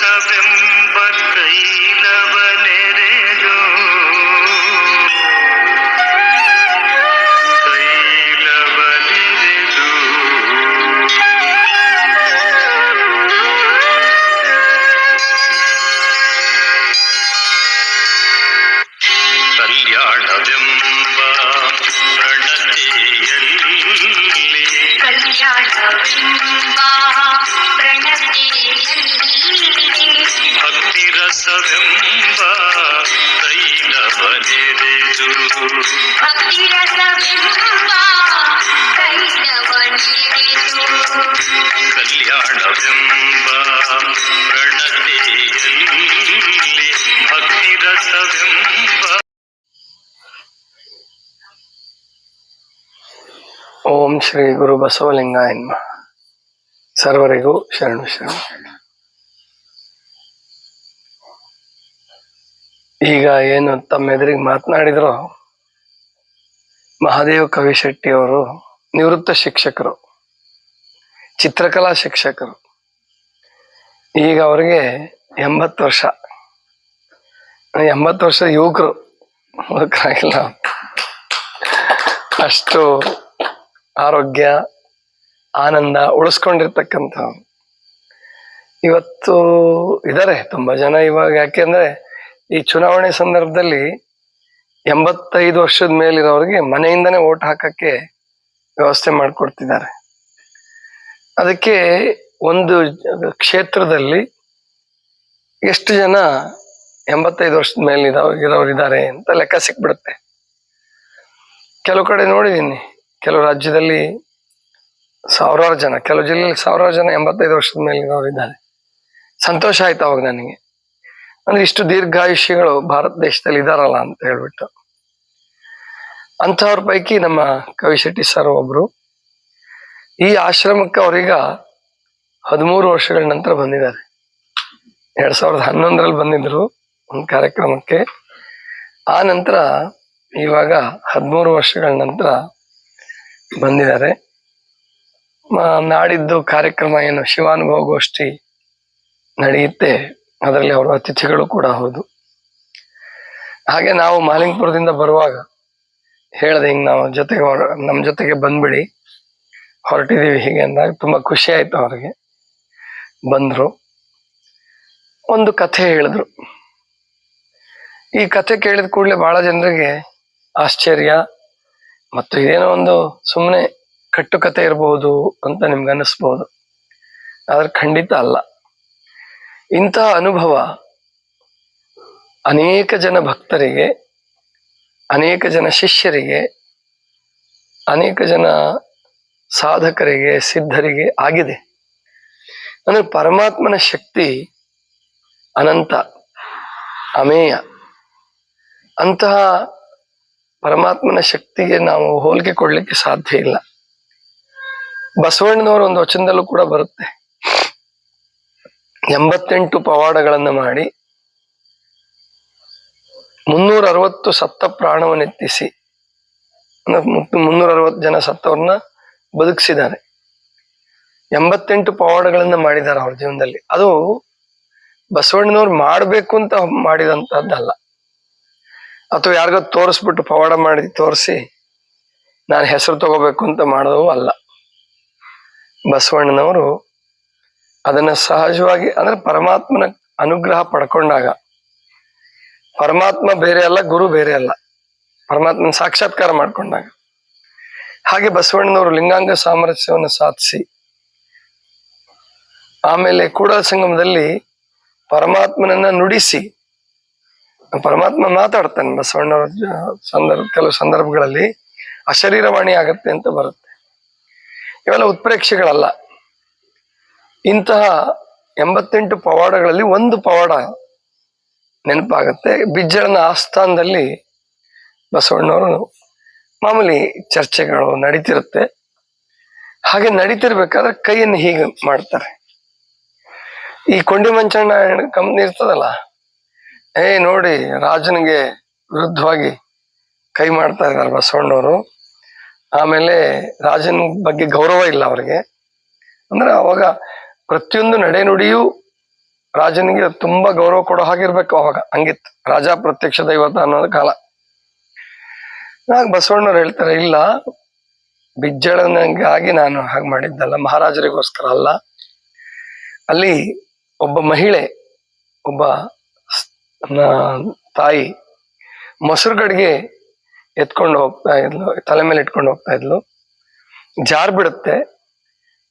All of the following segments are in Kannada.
ರಸವೆಂಬ ತೈಲವ ನೆರೆದು ಕಲ್ಯಾಣವೆಂಬ ಭಕ್ತಿ ರಸವೆಂಬ ತೈಲವ ನೆರೆದು ಕಲ್ಯಾಣವೆಂಬ ಪ್ರಣತೆಯಲ್ಲಿ ಭಕ್ತಿ ರಸವೆಂಬ. ಓಂ ಶ್ರೀ ಗುರು ಬಸವಲಿಂಗಾಯ ನಮಃ. ಸರ್ವರಿಗೂ ಶರಣು ಶರಣು. ಈಗ ಏನು ತಮ್ಮ ಎದುರಿಗೆ ಮಾತನಾಡಿದ್ರು ಮಹಾದೇವ ಕವಿಶೆಟ್ಟಿ ಅವರು ನಿವೃತ್ತ ಶಿಕ್ಷಕರು, ಚಿತ್ರಕಲಾ ಶಿಕ್ಷಕರು. ಈಗ ಅವರಿಗೆ 80 ವರ್ಷ. 80 ವರ್ಷದ ಯುವಕರು, ಮುದುಕರಾಗಿಲ್ಲ. ಅಷ್ಟು ಆರೋಗ್ಯ ಆನಂದ ಉಳಿಸ್ಕೊಂಡಿರ್ತಕ್ಕಂಥ ಇವತ್ತು ಇದ್ದಾರೆ ತುಂಬಾ ಜನ. ಇವಾಗ ಯಾಕೆಂದ್ರೆ ಈ ಚುನಾವಣೆ ಸಂದರ್ಭದಲ್ಲಿ 85 ವರ್ಷದ ಮೇಲಿರೋರಿಗೆ ಮನೆಯಿಂದನೇ ಓಟ್ ಹಾಕಕ್ಕೆ ವ್ಯವಸ್ಥೆ ಮಾಡಿಕೊಡ್ತಿದ್ದಾರೆ. ಅದಕ್ಕೆ ಒಂದು ಕ್ಷೇತ್ರದಲ್ಲಿ ಎಷ್ಟು ಜನ 85 ವರ್ಷದ ಮೇಲೆ ಇರೋರಿದ್ದಾರೆ ಅಂತ ಲೆಕ್ಕ ಸಿಕ್ಬಿಡುತ್ತೆ. ಕೆಲವು ಕಡೆ ನೋಡಿದ್ದೀನಿ, ಕೆಲವು ರಾಜ್ಯದಲ್ಲಿ 1000 ಜನ, ಕೆಲವು ಜಿಲ್ಲೆಯಲ್ಲಿ 1000 ಜನ 85 ವರ್ಷದ ಮೇಲೆ ಇರೋರಿದ್ದಾರೆ. ಸಂತೋಷ ಆಯ್ತು ಅವಾಗ ನನಗೆ. ಅಂದ್ರೆ ಇಷ್ಟು ದೀರ್ಘಾಯುಷ್ಯಗಳು ಭಾರತ ದೇಶದಲ್ಲಿ ಇದಾರಲ್ಲ ಅಂತ ಹೇಳ್ಬಿಟ್ಟು. ಅಂಥವ್ರ ಪೈಕಿ ನಮ್ಮ ಕವಿಶೆಟ್ಟಿ ಸರ್ ಒಬ್ರು. ಈ ಆಶ್ರಮಕ್ಕೆ ಅವ್ರೀಗ 13 ವರ್ಷಗಳ ನಂತರ ಬಂದಿದ್ದಾರೆ. 2011ರಲ್ಲಿ ಬಂದಿದ್ರು ಒಂದು ಕಾರ್ಯಕ್ರಮಕ್ಕೆ. ಆ ನಂತರ ಇವಾಗ 13 ವರ್ಷಗಳ ನಂತರ ಬಂದಿದ್ದಾರೆ. ನಾಡಿದ್ದು ಕಾರ್ಯಕ್ರಮ ಏನು ಶಿವಾನುಭವ ಗೋಷ್ಠಿ ನಡೆಯುತ್ತೆ, ಅದರಲ್ಲಿ ಅವರು ಅತಿಥಿಗಳು ಕೂಡ ಹೌದು. ಹಾಗೆ ನಾವು ಮಾಲಿಂಗಪುರದಿಂದ ಬರುವಾಗ ಹೇಳ್ದೆ, ಹಿಂಗೆ ನಾವು ನಮ್ಮ ಜೊತೆಗೆ ಬಂದ್ಬಿಡಿ, ಹೊರಟಿದೀವಿ ಹೀಗೆ ಅಂದಾಗ ತುಂಬಾ ಖುಷಿ ಆಯ್ತು ಅವ್ರಿಗೆ. ಬಂದ್ರು, ಒಂದು ಕಥೆ ಹೇಳಿದ್ರು. ಈ ಕಥೆ ಕೇಳಿದ ಕೂಡಲೇ ಬಹಳ ಜನರಿಗೆ ಆಶ್ಚರ್ಯ, ಮತ್ತು ಇದೇನೋ ಒಂದು ಸುಮ್ಮನೆ ಕಟ್ಟುಕತೆ ಇರಬಹುದು ಅಂತ ನಿಮ್ಗೆ ಅನ್ನಿಸ್ಬೋದು. ಆದ್ರೆ ಖಂಡಿತ ಅಲ್ಲ. ಇಂತಹ ಅನುಭವ ಅನೇಕ ಜನ ಭಕ್ತರಿಗೆ, ಅನೇಕ ಜನ ಶಿಷ್ಯರಿಗೆ, ಅನೇಕ ಜನ ಸಾಧಕರಿಗೆ, ಸಿದ್ಧರಿಗೆ ಆಗಿದೆ. ಅಂದ್ರೆ ಪರಮಾತ್ಮನ ಶಕ್ತಿ ಅನಂತ, ಅಮೇಯ. ಅಂತಹ ಪರಮಾತ್ಮನ ಶಕ್ತಿಗೆ ನಾವು ಹೋಲಿಕೆ ಕೊಡ್ಲಿಕ್ಕೆ ಸಾಧ್ಯ ಇಲ್ಲ. ಬಸವಣ್ಣನವರು ಒಂದು ವಚನದಲ್ಲೂ ಕೂಡ ಬರುತ್ತೆ, 88 ಪವಾಡಗಳನ್ನ ಮಾಡಿ 360 ಸತ್ತ ಪ್ರಾಣವನ್ನೆತ್ತಿಸಿ, 360 ಜನ ಸತ್ತವ್ರನ್ನ ಬದುಕಿಸಿದ್ದಾರೆ. 88 ಪವಾಡಗಳನ್ನ ಮಾಡಿದ್ದಾರೆ ಅವ್ರ ಜೀವನದಲ್ಲಿ. ಅದು ಬಸವಣ್ಣನವ್ರು ಮಾಡ್ಬೇಕು ಅಂತ ಮಾಡಿದಂತದ್ದಲ್ಲ, ಅಥವಾ ಯಾರಿಗೋ ತೋರಿಸ್ಬಿಟ್ಟು ಪವಾಡ ಮಾಡಿ ತೋರಿಸಿ ನಾನು ಹೆಸರು ತಗೋಬೇಕು ಅಂತ ಮಾಡೋದು ಅಲ್ಲ. ಬಸವಣ್ಣನವರು ಅದನ್ನ ಸಹಜವಾಗಿ, ಅಂದ್ರೆ ಪರಮಾತ್ಮನ ಅನುಗ್ರಹ ಪಡ್ಕೊಂಡಾಗ, ಪರಮಾತ್ಮ ಬೇರೆ ಅಲ್ಲ, ಗುರು ಬೇರೆ ಅಲ್ಲ, ಪರಮಾತ್ಮನ ಸಾಕ್ಷಾತ್ಕಾರ ಮಾಡ್ಕೊಂಡಾಗ. ಹಾಗೆ ಬಸವಣ್ಣನವರು ಲಿಂಗಾಂಗ ಸಾಮರಸ್ಯವನ್ನು ಸಾಧಿಸಿ, ಆಮೇಲೆ ಕೂಡಲ ಸಂಗಮದಲ್ಲಿ ಪರಮಾತ್ಮನನ್ನ ನುಡಿಸಿ, ಪರಮಾತ್ಮ ಮಾತಾಡ್ತಾನೆ ಬಸವಣ್ಣವ್ರ ಕೆಲವು ಸಂದರ್ಭಗಳಲ್ಲಿ ಅಶರೀರವಾಣಿ ಆಗತ್ತೆ ಅಂತ ಬರುತ್ತೆ. ಇವೆಲ್ಲ ಉತ್ಪ್ರೇಕ್ಷೆಗಳಲ್ಲ. ಇಂತಹ 88 ಪವಾಡಗಳಲ್ಲಿ ಒಂದು ಪವಾಡ ನೆನಪಾಗತ್ತೆ. ಬಿಜ್ಜಳನ ಆಸ್ಥಾನದಲ್ಲಿ ಬಸವಣ್ಣವರು ಮಾಮೂಲಿ ಚರ್ಚೆಗಳು ನಡೀತಿರುತ್ತೆ. ಹಾಗೆ ನಡೀತಿರ್ಬೇಕಾದ್ರೆ ಕೈಯನ್ನು ಹೀಗೆ ಮಾಡ್ತಾರೆ. ಈ ಕೊಂಡಿ ಮಂಚಣ್ಣ ಕಂಪ್ನಿ ಇರ್ತದಲ್ಲ, ನೋಡಿ ರಾಜನಿಗೆ ವಿರುದ್ಧವಾಗಿ ಕೈ ಮಾಡ್ತಾ ಇದ್ದಾರೆ ಬಸವಣ್ಣವರು. ಆಮೇಲೆ ರಾಜನ ಬಗ್ಗೆ ಗೌರವ ಇಲ್ಲ ಅವ್ರಿಗೆ. ಅಂದ್ರೆ ಅವಾಗ ಪ್ರತಿಯೊಂದು ನಡೆನುಡಿಯೂ ರಾಜನಿಗೆ ತುಂಬಾ ಗೌರವ ಕೊಡೋ ಹಾಗಿರ್ಬೇಕು ಅವಾಗ, ಹಂಗಿತ್ತು. ರಾಜ ಪ್ರತ್ಯಕ್ಷ ದೈವತ ಅನ್ನೋದು ಕಾಲ. ಆಗ ಬಸವಣ್ಣವ್ರು ಹೇಳ್ತಾರೆ, ಇಲ್ಲ, ಬಿಜ್ಜಳನಿಗಾಗಿ ನಾನು ಹಾಗೆ ಮಾಡಿದ್ದಲ್ಲ, ಮಹಾರಾಜರಿಗೋಸ್ಕರ ಅಲ್ಲ. ಅಲ್ಲಿ ಒಬ್ಬ ಮಹಿಳೆ, ಒಬ್ಬ ತಾಯಿ ಮೊಸರು ಗಡಿಗೆ ಎತ್ಕೊಂಡು ಹೋಗ್ತಾ ಇದ್ಲು, ತಲೆ ಮೇಲೆ ಇಟ್ಕೊಂಡು ಹೋಗ್ತಾ ಇದ್ಲು. ಜಾರ್ ಬಿಡುತ್ತೆ.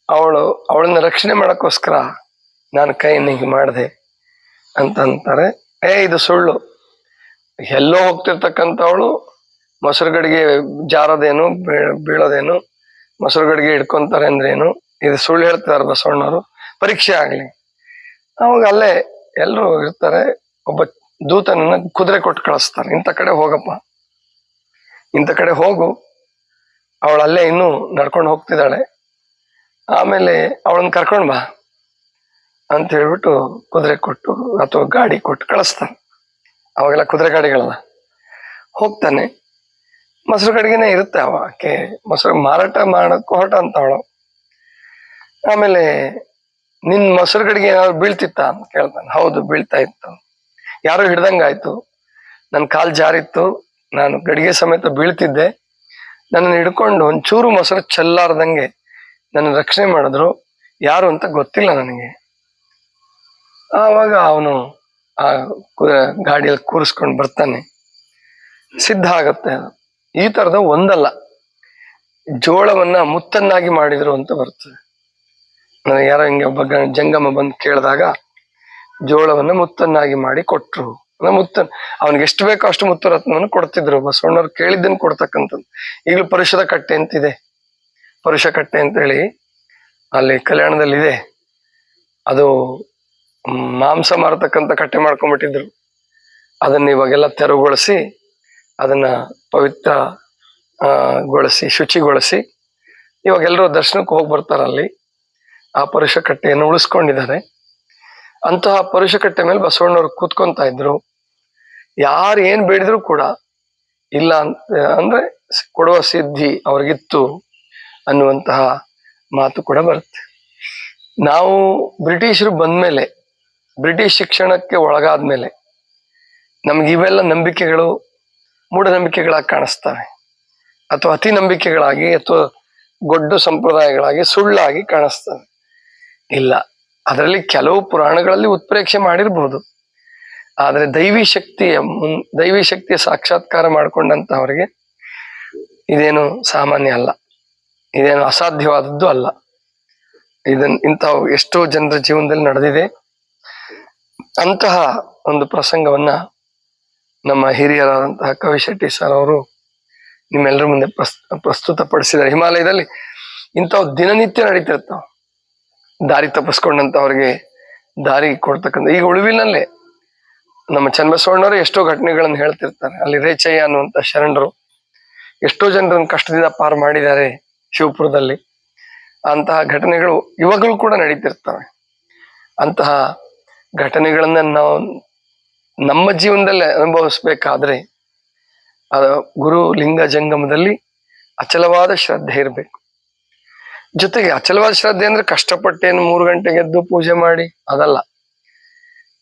ಅವಳನ್ನ ರಕ್ಷಣೆ ಮಾಡಕ್ಕೋಸ್ಕರ ನಾನು ಕೈಯನ್ನು ಹೀಗೆ ಮಾಡಿದೆ ಅಂತ ಅಂತಾರೆ. ಇದು ಸುಳ್ಳು. ಎಲ್ಲೋ ಹೋಗ್ತಿರ್ತಕ್ಕಂಥವಳು ಮೊಸರು ಗಡಿಗೆ ಜಾರೋದೇನು, ಬೀಳೋದೇನು, ಮೊಸರು ಗಡಿಗೆ ಇಟ್ಕೊಂತಾರೆ ಅಂದ್ರೇನು, ಇದು ಸುಳ್ಳು ಹೇಳ್ತಿದಾರೆ ಬಸವಣ್ಣವರು. ಪರೀಕ್ಷೆ ಆಗ್ಲಿ. ಅವಾಗ ಅಲ್ಲೇ ಎಲ್ರು ಇರ್ತಾರೆ. ಒಬ್ಬ ದೂತನನ್ನ ಕುದುರೆ ಕೊಟ್ಟು ಕಳಿಸ್ತಾರೆ, ಇಂಥ ಕಡೆ ಹೋಗಪ್ಪ, ಇಂಥ ಕಡೆ ಹೋಗು. ಅವಳು ಅಲ್ಲೇ ಇನ್ನೂ ನಡ್ಕೊಂಡು ಹೋಗ್ತಿದ್ದಾಳೆ, ಆಮೇಲೆ ಅವಳನ್ನ ಕರ್ಕೊಂಡ್ ಬಾ ಅಂತ ಹೇಳ್ಬಿಟ್ಟು ಕುದುರೆ ಕೊಟ್ಟು ಅಥವಾ ಗಾಡಿ ಕೊಟ್ಟು ಕಳಿಸ್ತಾನೆ. ಅವಾಗೆಲ್ಲ ಕುದುರೆ ಗಾಡಿಗಳಲ್ಲ. ಹೋಗ್ತಾನೆ. ಮೊಸರು ಗಡಿಗೆನೆ ಇರುತ್ತೆ ಅವಕ್ಕೆ, ಮೊಸರು ಮಾರಾಟ ಮಾಡಕ್ಕೂ ಹೊರಟ ಅಂತ ಅವಳು. ಆಮೇಲೆ ನಿನ್ ಮೊಸರು ಗಡಿಗೆ ಏನಾದ್ರು ಬೀಳ್ತಿತ್ತ ಅಂತ ಕೇಳ್ತಾನೆ. ಹೌದು, ಬೀಳ್ತಾ ಇತ್ತು. ಯಾರೋ ಹಿಡ್ದಂಗಾಯ್ತು, ನನ್ನ ಕಾಲ್ ಜಾರಿತ್ತು, ನಾನು ಗಡಿಗೆ ಸಮೇತ ಬೀಳ್ತಿದ್ದೆ. ನನ್ನನ್ನು ಹಿಡ್ಕೊಂಡು ಒಂಚೂರು ಮೊಸರು ಚೆಲ್ಲಾರ್ದಂಗೆ ನನ್ನ ರಕ್ಷಣೆ ಮಾಡಿದ್ರು. ಯಾರು ಅಂತ ಗೊತ್ತಿಲ್ಲ ನನಗೆ. ಆವಾಗ ಅವನು ಆ ಗಾಡಿಯಲ್ಲಿ ಕೂರಿಸ್ಕೊಂಡು ಬರ್ತಾನೆ. ಸಿದ್ಧ ಆಗತ್ತೆ. ಈ ತರದ ಒಂದಲ್ಲ, ಜೋಳವನ್ನ ಮುತ್ತನ್ನಾಗಿ ಮಾಡಿದ್ರು ಅಂತ ಬರ್ತದೆ. ನನಗೆ ಯಾರೋ ಹಿಂಗೆ ಒಬ್ಬ ಜಂಗಮ ಬಂದು ಕೇಳಿದಾಗ ಜೋಳವನ್ನ ಮುತ್ತನ್ನಾಗಿ ಮಾಡಿ ಕೊಟ್ರು. ಅವನಿಗೆ ಎಷ್ಟು ಬೇಕೋ ಅಷ್ಟು ಮುತ್ತು ರತ್ನವನ್ನು ಕೊಡ್ತಿದ್ರು. ಬಸವಣ್ಣವ್ರು ಕೇಳಿದ್ದನ್ನು ಕೊಡ್ತಕ್ಕಂಥದ್ದು. ಈಗಲೂ ಪರುಷದ ಕಟ್ಟೆ ಅಂತಿದೆ, ಪರುಷ ಕಟ್ಟೆ ಅಂತ ಹೇಳಿ ಅಲ್ಲಿ ಕಲ್ಯಾಣದಲ್ಲಿದೆ. ಅದು ಮಾಂಸ ಮಾರತಕ್ಕಂಥ ಕಟ್ಟೆ ಮಾಡ್ಕೊಂಡ್ಬಿಟ್ಟಿದ್ರು. ಅದನ್ನ ಇವಾಗೆಲ್ಲ ತೆರವುಗೊಳಿಸಿ, ಅದನ್ನ ಪವಿತ್ರ ಗೊಳಿಸಿ, ಶುಚಿಗೊಳಿಸಿ ಇವಾಗ ಎಲ್ಲರೂ ದರ್ಶನಕ್ಕೆ ಹೋಗಿ ಬರ್ತಾರೆ. ಅಲ್ಲಿ ಆ ಪರುಷ ಕಟ್ಟೆಯನ್ನು ಉಳಿಸ್ಕೊಂಡಿದ್ದಾರೆ. ಅಂತಹ ಪರುಷ ಕಟ್ಟೆ ಮೇಲೆ ಬಸವಣ್ಣವ್ರು ಕೂತ್ಕೊಂತ ಇದ್ರು. ಯಾರು ಏನ್ ಬೇಡಿದ್ರು ಕೂಡ ಇಲ್ಲ ಅಂದ್ರೆ ಕೊಡುವ ಸಿದ್ಧಿ ಅವ್ರಿಗಿತ್ತು ಅನ್ನುವಂತಹ ಮಾತು ಕೂಡ ಬರುತ್ತೆ. ನಾವು ಬ್ರಿಟಿಷರು ಬಂದ್ಮೇಲೆ, ಬ್ರಿಟಿಷ್ ಶಿಕ್ಷಣಕ್ಕೆ ಒಳಗಾದ್ಮೇಲೆ ನಮ್ಗೆ ಇವೆಲ್ಲ ನಂಬಿಕೆಗಳು ಮೂಢನಂಬಿಕೆಗಳಾಗಿ ಕಾಣಿಸ್ತವೆ, ಅಥವಾ ಅತಿ ನಂಬಿಕೆಗಳಾಗಿ ಅಥವಾ ಗೊಡ್ಡು ಸಂಪ್ರದಾಯಗಳಾಗಿ ಸುಳ್ಳಾಗಿ ಕಾಣಿಸ್ತವೆ. ಇಲ್ಲ, ಅದರಲ್ಲಿ ಕೆಲವು ಪುರಾಣಗಳಲ್ಲಿ ಉತ್ಪ್ರೇಕ್ಷೆ ಮಾಡಿರ್ಬೋದು. ಆದ್ರೆ ದೈವಿ ಶಕ್ತಿಯ ಸಾಕ್ಷಾತ್ಕಾರ ಮಾಡಿಕೊಂಡಂತವರಿಗೆ ಇದೇನು ಸಾಮಾನ್ಯ ಅಲ್ಲ, ಇದೇನು ಅಸಾಧ್ಯವಾದದ್ದು ಅಲ್ಲ. ಇಂತಹ ಎಷ್ಟೋ ಜನರ ಜೀವನದಲ್ಲಿ ನಡೆದಿದೆ. ಅಂತಹ ಒಂದು ಪ್ರಸಂಗವನ್ನ ನಮ್ಮ ಹಿರಿಯರಾದಂತಹ ಕವಿಶೆಟ್ಟಿ ಸರ್ ಅವರು ನಿಮ್ಮೆಲ್ಲರ ಮುಂದೆ ಪ್ರಸ್ತುತಪಡಿಸಿದ್ದಾರೆ. ಹಿಮಾಲಯದಲ್ಲಿ ಇಂಥವು ದಿನನಿತ್ಯ ನಡೀತಿರ್ತಾವ. ದಾರಿ ತಪ್ಪಿಸ್ಕೊಂಡಂತವ್ರಿಗೆ ದಾರಿ ಕೊಡ್ತಕ್ಕಂಥ, ಈಗ ಉಳುವಿನಲ್ಲೇ ನಮ್ಮ ಚನ್ನಬಸವಣ್ಣವರು ಎಷ್ಟೋ ಘಟನೆಗಳನ್ನು ಹೇಳ್ತಿರ್ತಾರೆ. ಅಲ್ಲಿ ರೇಚಯ್ಯ ಅನ್ನುವಂತ ಶರಣರು ಎಷ್ಟೋ ಜನರನ್ನು ಕಷ್ಟದಿಂದ ಪಾರು ಮಾಡಿದ್ದಾರೆ ಶಿವಪುರದಲ್ಲಿ. ಅಂತಹ ಘಟನೆಗಳು ಇವಾಗಲೂ ಕೂಡ ನಡೀತಿರ್ತವೆ. ಅಂತಹ ಘಟನೆಗಳನ್ನ ನಾವು ನಮ್ಮ ಜೀವನದಲ್ಲಿ ಅನುಭವಿಸ್ಬೇಕಾದ್ರೆ ಗುರು ಲಿಂಗ ಜಂಗಮದಲ್ಲಿ ಅಚಲವಾದ ಶ್ರದ್ಧೆ ಇರಬೇಕು. ಜೊತೆಗೆ ಅಚಲವಾದ ಶ್ರದ್ಧೆ ಅಂದ್ರೆ ಕಷ್ಟಪಟ್ಟೇನು 3 ಗಂಟೆಗೆ ಎದ್ದು ಪೂಜೆ ಮಾಡಿ ಅದಲ್ಲ.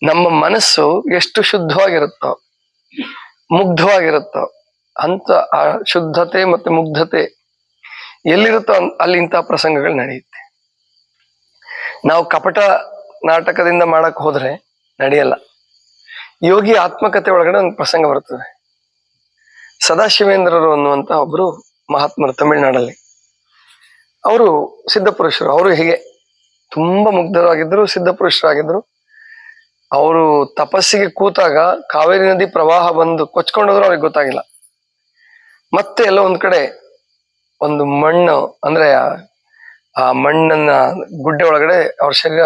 ನಮ್ಮ ಮನಸ್ಸು ಎಷ್ಟು ಶುದ್ಧವಾಗಿರುತ್ತೋ, ಮುಗ್ಧವಾಗಿರುತ್ತೋ ಅಂತ ಆ ಶುದ್ಧತೆ ಮತ್ತೆ ಮುಗ್ಧತೆ ಎಲ್ಲಿರುತ್ತೋ ಅಲ್ಲಿ ಇಂತಹ ಪ್ರಸಂಗಗಳು ನಡೆಯುತ್ತೆ. ನಾವು ಕಪಟ ನಾಟಕದಿಂದ ಮಾಡಕ್ ಹೋದ್ರೆ ನಡೆಯಲ್ಲ. ಯೋಗಿ ಆತ್ಮಕತೆ ಒಳಗಡೆ ಒಂದು ಪ್ರಸಂಗ ಬರ್ತದೆ. ಸದಾಶಿವೇಂದ್ರರು ಅನ್ನುವಂತ ಒಬ್ರು ಮಹಾತ್ಮರು ತಮಿಳುನಾಡಲ್ಲಿ. ಅವರು ಸಿದ್ಧಪುರುಷರು. ಅವರು ಹೀಗೆ ತುಂಬಾ ಮುಗ್ಧರಾಗಿದ್ರು, ಸಿದ್ಧಪುರುಷರಾಗಿದ್ರು. ಅವರು ತಪಸ್ಸಿಗೆ ಕೂತಾಗ ಕಾವೇರಿ ನದಿ ಪ್ರವಾಹ ಬಂದು ಕೊಚ್ಕೊಂಡೋದ್ರು. ಅವ್ರಿಗೆ ಗೊತ್ತಾಗಿಲ್ಲ. ಮತ್ತೆ ಎಲ್ಲೋ ಒಂದ್ ಕಡೆ ಒಂದು ಮಣ್ಣು ಅಂದ್ರೆ ಆ ಮಣ್ಣನ್ನ ಗುಡ್ಡೆ ಒಳಗಡೆ ಅವ್ರ ಶರೀರ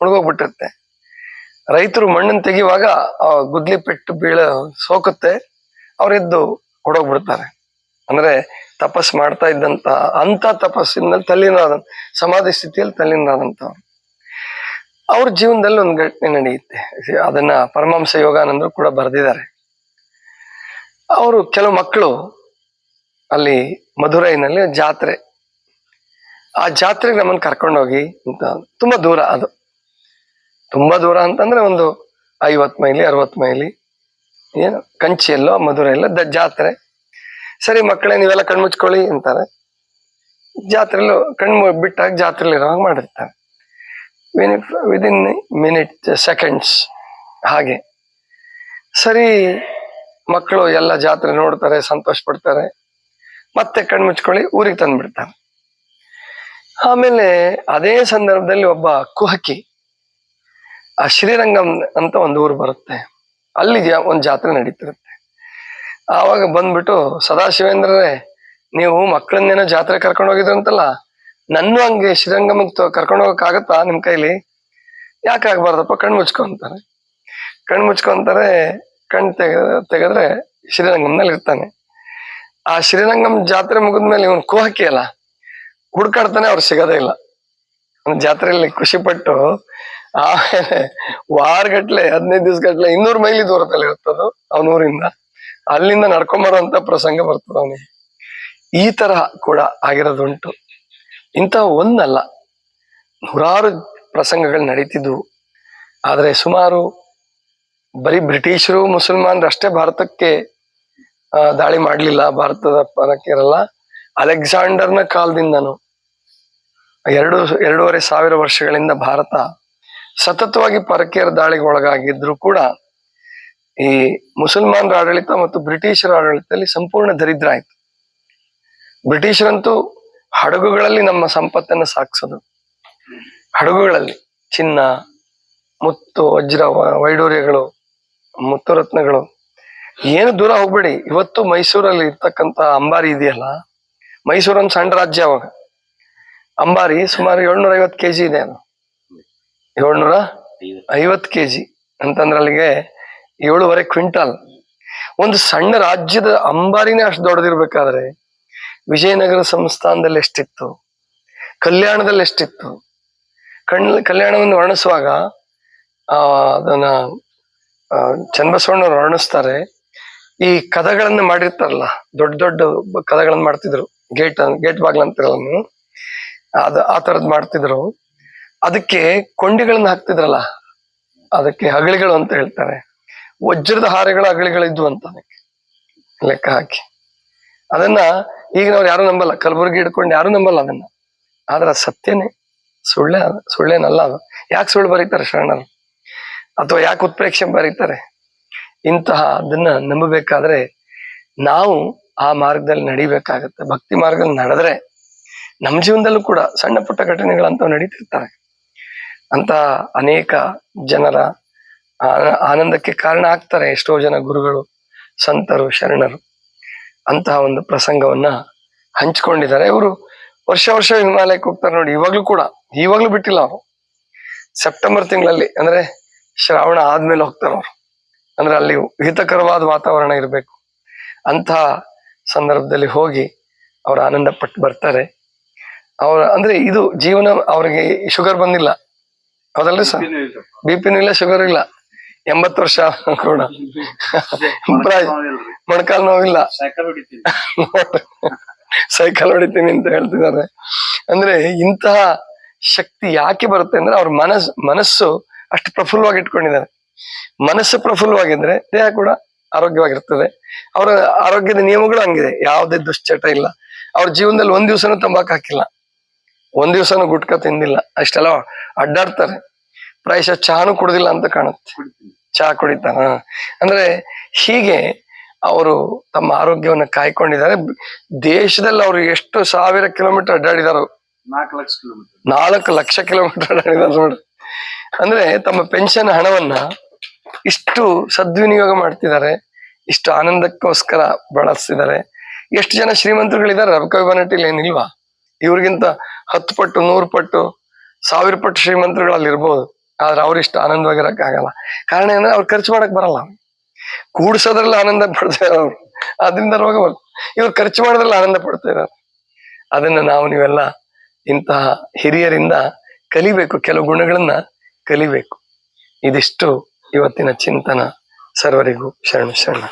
ಮುಳುಗೋಗ್ಬಿಟ್ಟಿರುತ್ತೆ. ರೈತರು ಮಣ್ಣನ್ನು ತೆಗೆಯುವಾಗ ಆ ಗುದ್ಲಿ ಪೆಟ್ಟು ಸೋಕುತ್ತೆ. ಅವರೆದ್ದು ಹೊಡೋಗ್ಬಿಡ್ತಾರೆ. ಅಂದ್ರೆ ತಪಸ್ ಮಾಡ್ತಾ ಇದ್ದಂತ ಅಂತ ತಪಸ್ಸಿನಲ್ಲಿ ತಲ್ಲೀನರಾದ, ಸಮಾಧಿ ಸ್ಥಿತಿಯಲ್ಲಿ ತಲ್ಲೀನರಾದಂಥವ್ರು. ಅವ್ರ ಜೀವನದಲ್ಲಿ ಒಂದು ಘಟನೆ ನಡೆಯುತ್ತೆ. ಅದನ್ನ ಪರಮಹಂಸ ಯೋಗಾನಂದರು ಕೂಡ ಬರೆದಿದ್ದಾರೆ. ಅವರು ಕೆಲವು ಮಕ್ಕಳು ಅಲ್ಲಿ ಮಧುರೈನಲ್ಲಿ ಜಾತ್ರೆ, ಆ ಜಾತ್ರೆಗೆ ನಮ್ಮನ್ನು ಕರ್ಕೊಂಡೋಗಿ ಅಂತ, ತುಂಬಾ ದೂರ ಅದು, ತುಂಬಾ ದೂರ ಅಂತಂದ್ರೆ ಒಂದು 50 ಮೈಲಿ 60 ಮೈಲಿ, ಏನು ಕಂಚಿಯಲ್ಲೋ ಮಧುರೆಯಲ್ಲೋ ಜಾತ್ರೆ. ಸರಿ ಮಕ್ಕಳೇ ನೀವೆಲ್ಲ ಕಣ್ಮುಚ್ಕೊಳ್ಳಿ ಅಂತಾರೆ. ಜಾತ್ರೆಲ್ಲೂ ಕಣ್ಣು ಬಿಟ್ಟಾಗ ಜಾತ್ರೆಲಿ ಇರೋ ಹಾಗೆ ಮಾಡಿರ್ತಾರೆ. ವಿದಿನ್ ಮಿನಿಟ್ ಸೆಕೆಂಡ್ಸ್ ಹಾಗೆ. ಸರಿ ಮಕ್ಕಳು ಎಲ್ಲ ಜಾತ್ರೆ ನೋಡ್ತಾರೆ, ಸಂತೋಷ ಪಡ್ತಾರೆ, ಮತ್ತೆ ಕಣ್ಮುಚ್ಕೊಳ್ಳಿ ಊರಿಗೆ ತಂದ್ಬಿಡ್ತಾರೆ. ಆಮೇಲೆ ಅದೇ ಸಂದರ್ಭದಲ್ಲಿ ಒಬ್ಬ ಕುಹಕಿ, ಆ ಶ್ರೀರಂಗಂ ಅಂತ ಒಂದು ಊರು ಬರುತ್ತೆ, ಅಲ್ಲಿ ಒಂದು ಜಾತ್ರೆ ನಡೀತಿರುತ್ತೆ. ಆವಾಗ ಬಂದ್ಬಿಟ್ಟು ಸದಾಶಿವೇಂದ್ರರೇ, ನೀವು ಮಕ್ಕಳನ್ನೇನೋ ಜಾತ್ರೆ ಕರ್ಕೊಂಡು ಹೋಗಿದ್ರಂತಲ್ಲ, ನನ್ನೂ ಹಂಗೆ ಶ್ರೀರಂಗಮಕ್ಕೆ ಕರ್ಕೊಂಡು ಹೋಗಕ್ಕಾಗತ್ತಾ ನಿಮ್ ಕೈಲಿ? ಯಾಕೆ ಆಗ್ಬಾರ್ದಪ್ಪ, ಕಣ್ಣು ಮುಚ್ಕೊಂತಾರೆ. ಕಣ್ಣು ಮುಚ್ಕೊಂತಾರೆ. ಕಣ್ ತೆಗೆದ್ರೆ ಶ್ರೀರಂಗಂನಲ್ಲಿ ಇರ್ತಾನೆ. ಆ ಶ್ರೀರಂಗಂ ಜಾತ್ರೆ ಮುಗಿದ್ಮೇಲೆ ಇವನು ಕುಹಕಿ ಅಲ್ಲ, ಹುಡ್ಕಾಡ್ತಾನೆ, ಅವ್ರು ಸಿಗೋದೇ ಇಲ್ಲ. ಜಾತ್ರೆಯಲ್ಲಿ ಖುಷಿ ಪಟ್ಟು ಆಮೇಲೆ ವಾರಗಟ್ಲೆ 15 ದಿವ್ಸಗಟ್ಲೆ 200 ಮೈಲಿ ದೂರದಲ್ಲಿ ಇರ್ತದು ಅವನೂರಿಂದ, ಅಲ್ಲಿಂದ ನಡ್ಕೊಂಬರುವಂತ ಪ್ರಸಂಗ ಬರ್ತದ ಅವನಿಗೆ. ಈ ತರಹ ಕೂಡ ಆಗಿರೋದುಂಟು. ಇಂತಹ ಒಂದಲ್ಲ, ನೂರಾರು ಪ್ರಸಂಗಗಳು ನಡೀತಿದ್ವು. ಆದ್ರೆ ಸುಮಾರು ಬರೀ ಬ್ರಿಟಿಷರು ಮುಸಲ್ಮಾನರು ಅಷ್ಟೇ ಭಾರತಕ್ಕೆ ದಾಳಿ ಮಾಡ್ಲಿಲ್ಲ, ಭಾರತದ ಪರಕೀಯರಲ್ಲ. ಅಲೆಕ್ಸಾಂಡರ್ನ ಕಾಲದಿಂದನು 2-2.5 ಸಾವಿರ ವರ್ಷಗಳಿಂದ ಭಾರತ ಸತತವಾಗಿ ಪರಕೀಯರ ದಾಳಿಗೆ ಒಳಗಾಗಿದ್ರು ಕೂಡ ಈ ಮುಸಲ್ಮಾನರ ಆಡಳಿತ ಮತ್ತು ಬ್ರಿಟಿಷರ ಆಡಳಿತದಲ್ಲಿ ಸಂಪೂರ್ಣ ದರಿದ್ರ ಆಯ್ತು. ಬ್ರಿಟಿಷರಂತೂ ಹಡಗುಗಳಲ್ಲಿ ನಮ್ಮ ಸಂಪತ್ತನ್ನು ಸಾಗಿಸೋದು, ಹಡಗುಗಳಲ್ಲಿ ಚಿನ್ನ, ಮುತ್ತು, ವಜ್ರ, ವೈಡೂರ್ಯಗಳು, ಮುತ್ತು ರತ್ನಗಳು. ಏನು ದೂರ ಹೋಗ್ಬೇಡಿ, ಇವತ್ತು ಮೈಸೂರಲ್ಲಿ ಇರ್ತಕ್ಕಂಥ ಅಂಬಾರಿ ಇದೆಯಲ್ಲ, ಮೈಸೂರೊಂದು ಸಣ್ಣ ರಾಜ್ಯ. ಅವಾಗ ಅಂಬಾರಿ ಸುಮಾರು 750 kg ಇದೆ. ಅದು 750 kg ಅಂತಂದ್ರೆ ಅಲ್ಲಿಗೆ 7.5 ಕ್ವಿಂಟಾಲ್. ಒಂದು ಸಣ್ಣ ರಾಜ್ಯದ ಅಂಬಾರಿನೇ ಅಷ್ಟು ದೊಡ್ಡದಿರ್ಬೇಕಾದ್ರೆ ವಿಜಯನಗರ ಸಂಸ್ಥಾನದಲ್ಲಿ ಎಷ್ಟಿತ್ತು, ಕಲ್ಯಾಣದಲ್ಲಿ ಎಷ್ಟಿತ್ತು. ಕಲ್ಯಾಣವನ್ನು ವರ್ಣಿಸುವಾಗ ಅದನ್ನ ಚನ್ನಬಸವಣ್ಣವ್ರು ವರ್ಣಿಸ್ತಾರೆ. ಈ ಕದಗಳನ್ನ ಮಾಡಿರ್ತಾರಲ್ಲ, ದೊಡ್ಡ ದೊಡ್ಡ ಕದಗಳನ್ನ ಮಾಡ್ತಿದ್ರು, ಗೇಟ್ ಬಾಗ್ಲ ಅಂತಿರಲ್ಲ ನೀವು, ಆ ತರದ್ ಮಾಡ್ತಿದ್ರು. ಅದಕ್ಕೆ ಕೊಂಡಿಗಳನ್ನ ಹಾಕ್ತಿದ್ರಲ್ಲ, ಅದಕ್ಕೆ ಹಗಳಿಗಳು ಅಂತ ಹೇಳ್ತಾರೆ. ವಜ್ರದ ಹಾರೆಗಳ ಹಗಳಿಗಳಿದ್ವು ಅಂತ ಅದಕ್ಕೆ ಲೆಕ್ಕ ಹಾಕಿ. ಅದನ್ನ ಈಗಿನವ್ರು ಯಾರು ನಂಬಲ್ಲ, ಕಲಬುರ್ಗಿ ಹಿಡ್ಕೊಂಡು ಯಾರು ನಂಬಲ್ಲ ಅದನ್ನ. ಆದ್ರೆ ಸತ್ಯನೇ, ಸುಳ್ಳೇನಲ್ಲ ಅದು. ಯಾಕೆ ಸುಳ್ಳು ಬರೀತಾರೆ ಶರಣರು, ಅಥವಾ ಯಾಕೆ ಉತ್ಪ್ರೇಕ್ಷೆ ಬರೀತಾರೆ? ಇಂತಹ ಅದನ್ನ ನಂಬಬೇಕಾದ್ರೆ ನಾವು ಆ ಮಾರ್ಗದಲ್ಲಿ ನಡಿಬೇಕಾಗತ್ತೆ. ಭಕ್ತಿ ಮಾರ್ಗದಲ್ಲಿ ನಡೆದ್ರೆ ನಮ್ಮ ಜೀವನದಲ್ಲೂ ಕೂಡ ಸಣ್ಣ ಪುಟ್ಟ ಘಟನೆಗಳಂತವ್ ನಡೀತಿರ್ತಾರೆ. ಅಂತ ಅನೇಕ ಜನರ ಆನಂದಕ್ಕೆ ಕಾರಣ ಆಗ್ತಾರೆ ಎಷ್ಟೋ ಜನ ಗುರುಗಳು, ಸಂತರು, ಶರಣರು. ಅಂತಹ ಒಂದು ಪ್ರಸಂಗವನ್ನ ಹಂಚ್ಕೊಂಡಿದ್ದಾರೆ. ಇವರು ವರ್ಷ ಹಿಮಾಲಯಕ್ಕೆ ಹೋಗ್ತಾರೆ ನೋಡಿ. ಇವಾಗ್ಲೂ ಬಿಟ್ಟಿಲ್ಲ ಅವರು. ಸೆಪ್ಟೆಂಬರ್ ತಿಂಗಳಲ್ಲಿ, ಅಂದ್ರೆ ಶ್ರಾವಣ ಆದ್ಮೇಲೆ ಹೋಗ್ತಾರೆ ಅವರು. ಅಂದ್ರೆ ಅಲ್ಲಿ ಹಿತಕರವಾದ ವಾತಾವರಣ ಇರಬೇಕು. ಅಂತಹ ಸಂದರ್ಭದಲ್ಲಿ ಹೋಗಿ ಅವ್ರು ಆನಂದ ಪಟ್ಟು ಬರ್ತಾರೆ. ಅಂದ್ರೆ ಇದು ಜೀವನ. ಅವ್ರಿಗೆ ಶುಗರ್ ಬಂದಿಲ್ಲ, ಹೌದಲ್ರಿ ಸರ್? BP-ನೂ ಇಲ್ಲ, ಶುಗರ್ ಇಲ್ಲ. 80 ವರ್ಷ ಕೂಡ ಮೊಣಕಾಲ್ ನೋವಿಲ್ಲ, ಸೈಕಲ್ ಹೊಡಿತೀನಿ ಅಂತ ಹೇಳ್ತಿದ್ದಾರೆ. ಅಂದ್ರೆ ಇಂತಹ ಶಕ್ತಿ ಯಾಕೆ ಬರುತ್ತೆ ಅಂದ್ರೆ ಅವ್ರ ಮನಸ್ಸು ಅಷ್ಟು ಪ್ರಫುಲ್ಲವಾಗಿ ಇಟ್ಕೊಂಡಿದ್ದಾರೆ. ಮನಸ್ಸು ಪ್ರಫುಲ್ಲವಾಗಿದ್ರೆ ದೇಹ ಕೂಡ ಆರೋಗ್ಯವಾಗಿರ್ತದೆ. ಅವರ ಆರೋಗ್ಯದ ನಿಯಮಗಳು ಹಂಗಿದೆ, ಯಾವುದೇ ದುಶ್ಚಟ ಇಲ್ಲ. ಅವ್ರ ಜೀವನದಲ್ಲಿ 1 ದಿವಸನೂ ತಂಬಾಕು ಹಾಕಿಲ್ಲ, 1 ದಿವಸನೂ ಗುಟ್ಕ ತಿಂದಿಲ್ಲ. ಅಷ್ಟೆಲ್ಲ ಅಡ್ಡಾಡ್ತಾರೆ. ಪ್ರಾಯಶಃ ಚಹಾನು ಕುಡ್ದಿಲ್ಲ ಅಂತ ಕಾಣುತ್ತೆ, ಚಹಾ ಕುಡಿತಾರ. ಅಂದ್ರೆ ಹೀಗೆ ಅವರು ತಮ್ಮ ಆರೋಗ್ಯವನ್ನ ಕಾಯ್ಕೊಂಡಿದ್ದಾರೆ. ದೇಶದಲ್ಲಿ ಅವ್ರು ಎಷ್ಟು 1000 ಕಿಲೋಮೀಟರ್ ಅಡ್ಡಾಡಿದಾರೋ, 4 ಲಕ್ಷ ಕಿಲೋಮೀಟರ್ ಅಡ್ಡಾಡಿದಾರ ನೋಡ್ರಿ. ಅಂದ್ರೆ ತಮ್ಮ ಪೆನ್ಷನ್ ಹಣವನ್ನ ಇಷ್ಟು ಸದ್ವಿನಿಯೋಗ ಮಾಡ್ತಿದ್ದಾರೆ, ಇಷ್ಟು ಆನಂದಕ್ಕೋಸ್ಕರ ಬಳಸ್ತಿದ್ದಾರೆ. ಎಷ್ಟು ಜನ ಶ್ರೀಮಂತರುಗಳಿದ್ದಾರೆ ರಬಕವಿ ಬನಟ್ಟಿಲಿ, ಏನಿಲ್ವಾ? ಇವ್ರಿಗಿಂತ 10 ಪಟ್ಟು 100 ಪಟ್ಟು 1000 ಪಟ್ಟು ಶ್ರೀಮಂತರುಗಳಲ್ಲಿ ಇರ್ಬೋದು. ಆದ್ರೆ ಅವ್ರಿಷ್ಟು ಆನಂದವಾಗಿರಕ್ಕಾಗಲ್ಲ. ಕಾರಣ ಏನಂದ್ರೆ ಅವ್ರು ಖರ್ಚು ಮಾಡಕ್ ಬರಲ್ಲ. ಕೂಡ್ಸೋದ್ರಲ್ಲಿ ಆನಂದ ಪಡ್ತಾ ಇದ್ದಾರೆ ಅವ್ರು, ಅದರಿಂದ ರೋಗ ಬರ್ತದೆ. ಇವ್ರು ಖರ್ಚು ಮಾಡೋದ್ರಲ್ಲಿ ಆನಂದ ಪಡ್ತಾ ಇದ್ದಾರೆ. ಅದನ್ನ ನೀವೆಲ್ಲ ಇಂತಹ ಹಿರಿಯರಿಂದ ಕಲಿಬೇಕು, ಕೆಲವು ಗುಣಗಳನ್ನ ಕಲಿಬೇಕು. ಇದಿಷ್ಟು ಇವತ್ತಿನ ಚಿಂತನ. ಸರ್ವರಿಗೂ ಶರಣ.